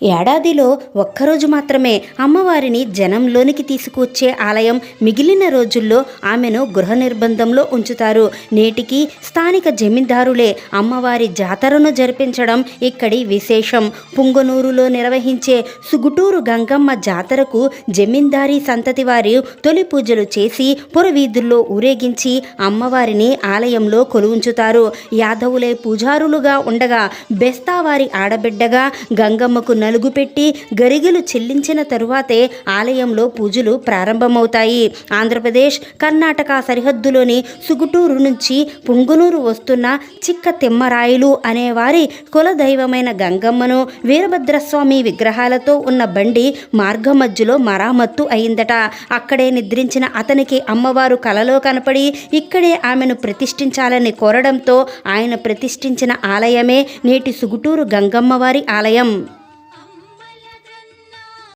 ఏడాదిలో ఒక్కరోజు మాత్రమే అమ్మవారిని జనంలోనికి తీసుకువచ్చే ఆలయం. మిగిలిన రోజుల్లో ఆమెను గృహ నిర్బంధంలో ఉంచుతారు. నేటికి స్థానిక జమీందారులే అమ్మవారి జాతరను జరిపించడం ఇక్కడి విశేషం. పుంగనూరులో నిర్వహించే సుగుటూరు గంగమ్మ జాతరకు జమీందారీ సంతతి వారి తొలి పూజలు చేసి పురవీధుల్లో ఊరేగించి అమ్మవారిని ఆలయంలో కొలువుంచుతారు. యాదవులే పూజారులుగా ఉండగా బెస్తావారి ఆడబిడ్డగా గంగమ్మకు నలుగు పెట్టి గరిగెలు చెల్లించిన తరువాతే ఆలయంలో పూజలు ప్రారంభమవుతాయి. ఆంధ్రప్రదేశ్ కర్ణాటక సరిహద్దులోని సుగుటూరు నుంచి పుంగనూరు వస్తున్న చిక్క తిమ్మరాయలు అనేవారి కులదైవమైన గంగమ్మను వీరభద్రస్వామి విగ్రహాలతో ఉన్న బండి మార్గ మధ్యలో మరామత్తు అయిందట. అక్కడే నిద్రించిన అతనికి అమ్మవారు కలలో కనపడి ఇక్కడే ఆమెను ప్రతిష్ఠించాలని కోరడంతో ఆయన ప్రతిష్ఠించిన ఆలయమే నేటి సుగుటూరు గంగమ్మవారి ఆలయం.